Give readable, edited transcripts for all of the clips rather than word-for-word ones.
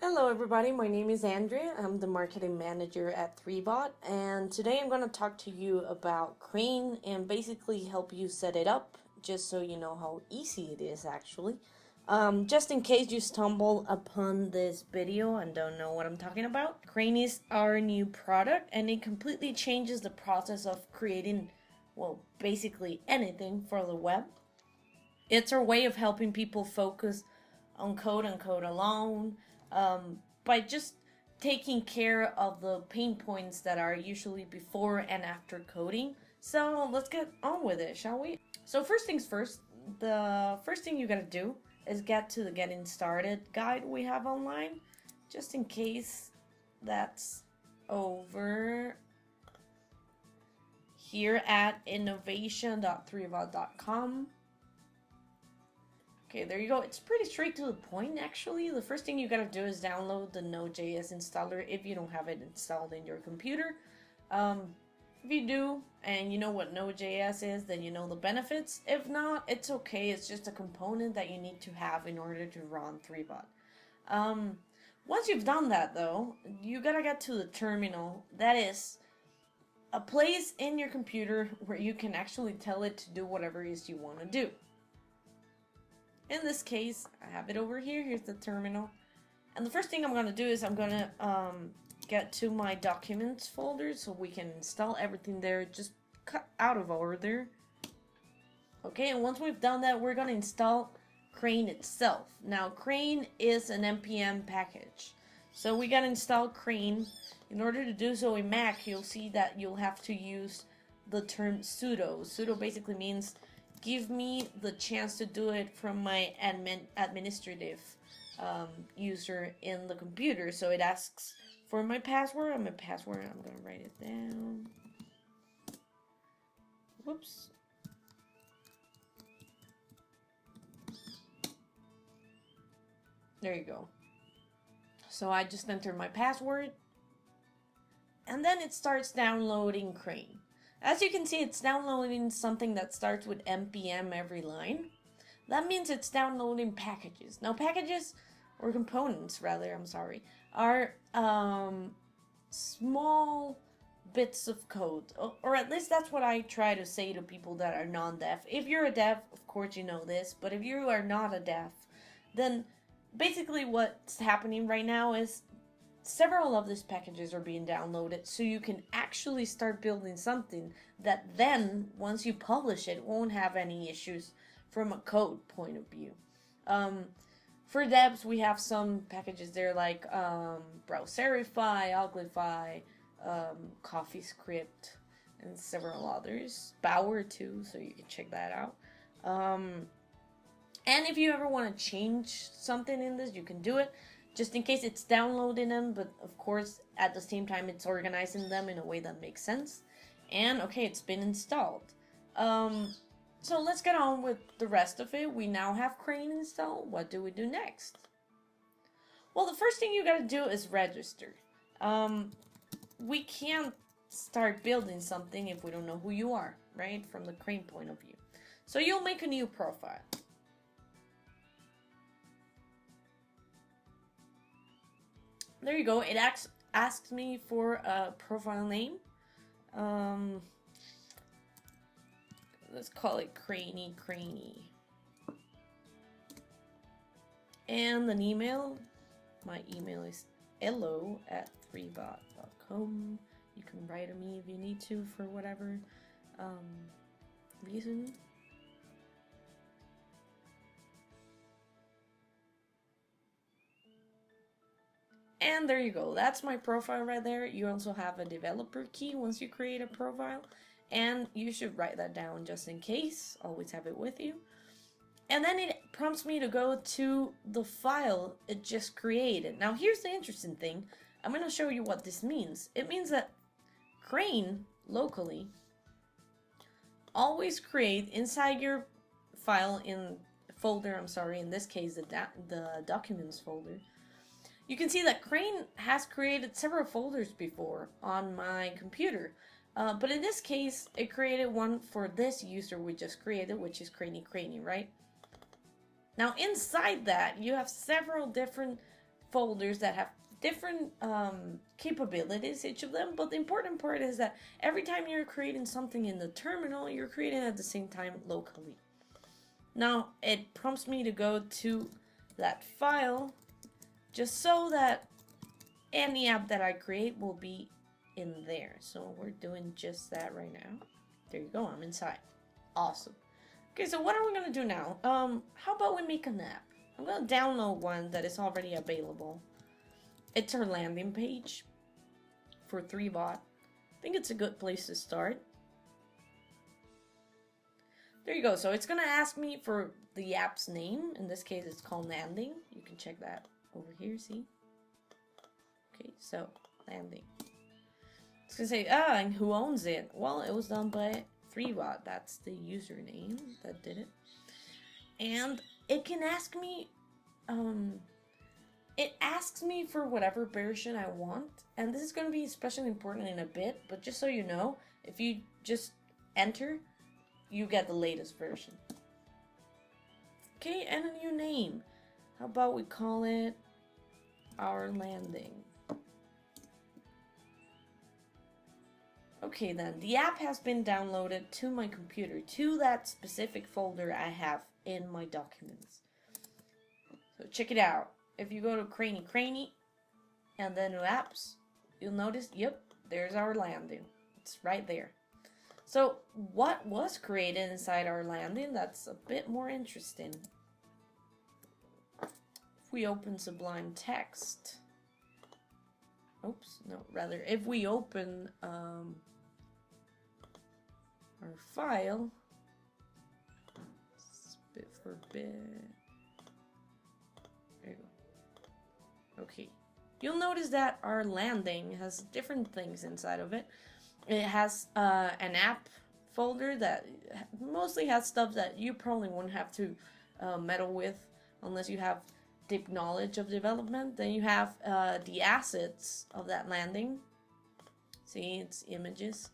Hello everybody, my name is Andrea. I'm the marketing manager at 3bot, and today I'm going to talk to you about Crane and basically help you set it up just so you know how easy it is actually. Just in case you stumble upon this video and don't know what I'm talking about, Crane is our new product and it completely changes the process of creating, well, basically anything for the web. It's our way of helping people focus on code and code alone, by just taking care of the pain points that are usually before and after coding. So let's get on with it, shall we? So first things first, the first thing you gotta do is get to the getting started guide we have online, just in case that's over here at innovation.3bot.com. Okay, there you go. It's pretty straight to the point, actually. The first thing you gotta do is download the Node.js installer if you don't have it installed in your computer. If you do, and you know what Node.js is, then you know the benefits. If not, it's okay. It's just a component that you need to have in order to run 3bot. Once you've done that, though, you gotta get to the terminal. That is a place in your computer where you can actually tell it to do whatever it is you want to do. In this case, I have it over here. Here's the terminal. And the first thing I'm going to do is I'm going to get to my documents folder so we can install everything there, just cut out of order. Okay, and once we've done that, we're going to install Crane itself. Now, Crane is an npm package. So we got to install Crane. In order to do so in Mac, you'll see that you'll have to use the term sudo. Sudo basically means give me the chance to do it from my administrative user in the computer. So it asks for my password. I'm going to write it down. Whoops. There you go. So I just entered my password. And then it starts downloading Crane. As you can see, it's downloading something that starts with npm every line. That means it's downloading packages. Now packages, or components rather, I'm sorry, are small bits of code. Or at least that's what I try to say to people that are non-dev. If you're a dev, of course you know this, but if you are not a dev, then basically what's happening right now is several of these packages are being downloaded so you can actually start building something that then, once you publish it, won't have any issues from a code point of view. For devs, we have some packages there like Browserify, Uglify, CoffeeScript, and several others. Bower too, so you can check that out. And if you ever want to change something in this, you can do it. Just in case it's downloading them, but of course at the same time it's organizing them in a way that makes sense. And okay, it's been installed. So let's get on with the rest of it. We now have Crane installed. What do we do next? Well, the first thing you gotta do is register. We can't start building something if we don't know who you are, right? From the Crane point of view. So you'll make a new profile. There you go. It asks me for a profile name. Let's call it Craney. And an email. My email is hello@3bot.com. You can write to me if you need to for whatever reason. And there you go. That's my profile right there. You also have a developer key once you create a profile. And you should write that down just in case. Always have it with you. And then it prompts me to go to the file it just created. Now here's the interesting thing. I'm going to show you what this means. It means that Crane, locally, always create inside your file in this case the documents folder. You can see that Crane has created several folders before on my computer. But in this case, it created one for this user we just created, which is Craney, right? Now inside that, you have several different folders that have different capabilities, each of them, but the important part is that every time you're creating something in the terminal, you're creating it at the same time locally. Now it prompts me to go to that file just so that any app that I create will be in there. So we're doing just that right now. There you go, I'm inside. Awesome. Okay, so what are we gonna do now? How about we make an app? I'm gonna download one that is already available. It's our landing page for 3bot. I think it's a good place to start. There you go. So it's gonna ask me for the app's name. In this case, it's called Landing. You can check that over here, see? Okay, so Landing. It's gonna say, and who owns it? Well, it was done by 3bot. That's the username that did it. And it can ask me, it asks me for whatever version I want. And this is gonna be especially important in a bit, but just so you know, if you just enter, you get the latest version. Okay, and a new name. How about we call it Our Landing? Okay then, the app has been downloaded to my computer, to that specific folder I have in my documents. So check it out. If you go to Cranny and then to apps, you'll notice, yep, there's Our Landing. It's right there. So what was created inside Our Landing? That's a bit more interesting. If we open Sublime Text, oops, no, rather, if we open our file, bit for bit, there you go. Okay, you'll notice that Our Landing has different things inside of it. It has an app folder that mostly has stuff that you probably won't have to meddle with unless you have deep knowledge of development. Then you have the assets of that landing. See, it's images.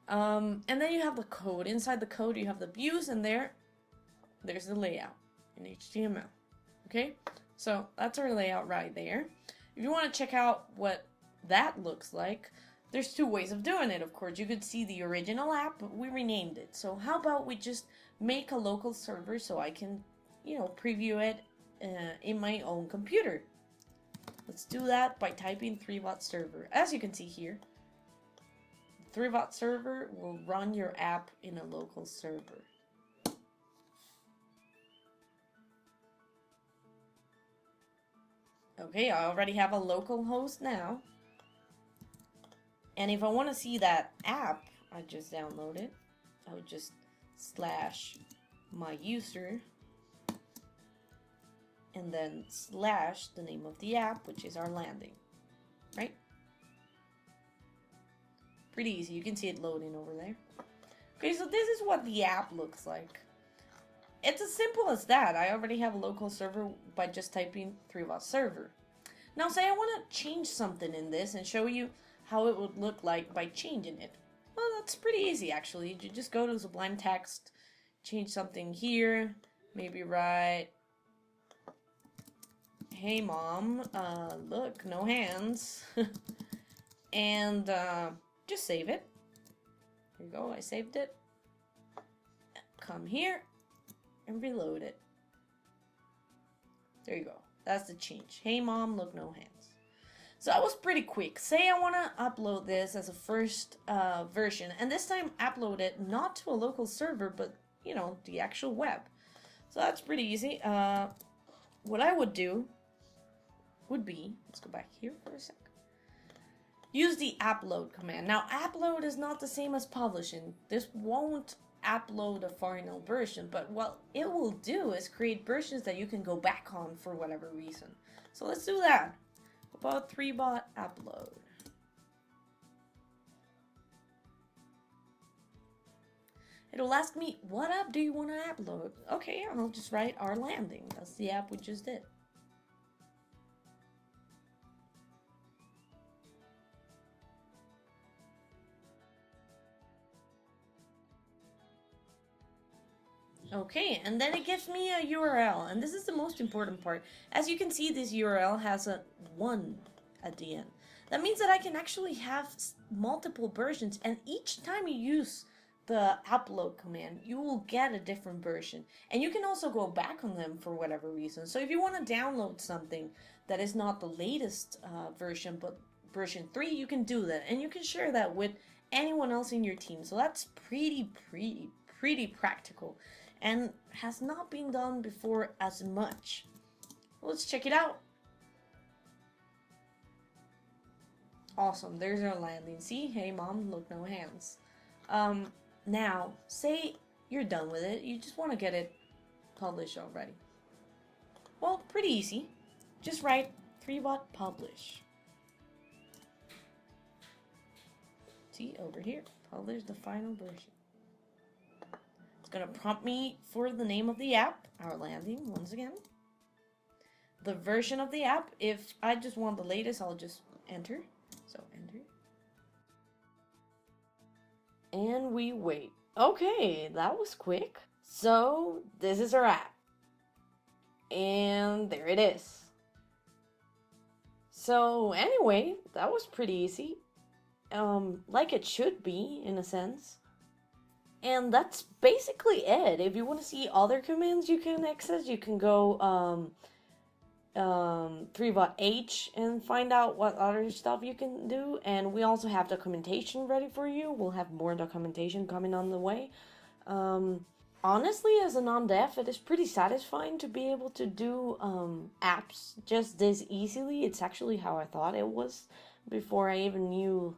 And then you have the code. Inside the code you have the views, and there's the layout in HTML. Okay, so that's our layout right there. If you want to check out what that looks like, there's two ways of doing it, of course. You could see the original app, but we renamed it. So how about we just make a local server so I can, you know, preview it in my own computer. Let's do that by typing 3bot server. As you can see here, 3bot server will run your app in a local server. Okay, I already have a local host now. And if I want to see that app I just downloaded, I would just slash my user and then slash the name of the app, which is Our Landing, right? Pretty easy. You can see it loading over there. Okay, so this is what the app looks like. It's as simple as that. I already have a local server by just typing 3bot server. Now say I want to change something in this and show you how it would look like by changing it. Well, that's pretty easy actually. You just go to Sublime Text, change something here, maybe write, hey mom, look, no hands, and just save it. There you go, I saved it. Come here and reload it. There you go, that's the change. Hey mom, look, no hands. So that was pretty quick. Say I want to upload this as a first version, and this time upload it not to a local server, but, you know, the actual web. So that's pretty easy. What I would do would be, let's go back here for a sec. Use the upload command. Now, upload is not the same as publishing. This won't upload a final version, but what it will do is create versions that you can go back on for whatever reason. So let's do that. About 3bot upload. It'll ask me, what app do you want to upload? Okay, I'll just write Our Landing. That's the app we just did. Okay, and then it gives me a URL, and this is the most important part. As you can see, this URL has a 1 at the end. That means that I can actually have multiple versions, and each time you use the upload command, you will get a different version. And you can also go back on them for whatever reason. So if you want to download something that is not the latest version, but version 3, you can do that. And you can share that with anyone else in your team. So that's pretty practical and has not been done before as much. Let's check it out. Awesome, there's our landing. See, hey mom, look, no hands. Now, say you're done with it, you just want to get it published already. Well, pretty easy. Just write 3bot publish. See, over here, publish the final version. It's gonna prompt me for the name of the app, our landing, once again. The version of the app, if I just want the latest, I'll just enter. So enter. And we wait. Okay, that was quick. So this is our app. And there it is. So anyway, that was pretty easy. Like it should be, in a sense. And that's basically it. If you want to see other commands you can access, you can go 3bot-h and find out what other stuff you can do. And we also have documentation ready for you. We'll have more documentation coming on the way. Honestly, as a non-dev, it is pretty satisfying to be able to do apps just this easily. It's actually how I thought it was before I even knew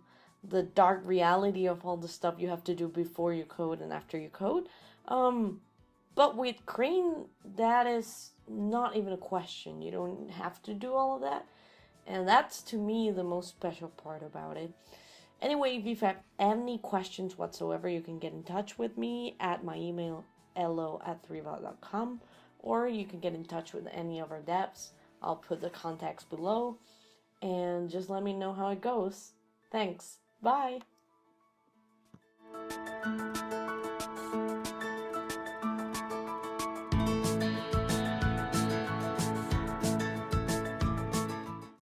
the dark reality of all the stuff you have to do before you code and after you code. But with Crane, that is not even a question. You don't have to do all of that. And that's, to me, the most special part about it. Anyway, if you have any questions whatsoever, you can get in touch with me at my email, hello@3bot.com, or you can get in touch with any of our devs. I'll put the contacts below, and just let me know how it goes. Thanks. Bye.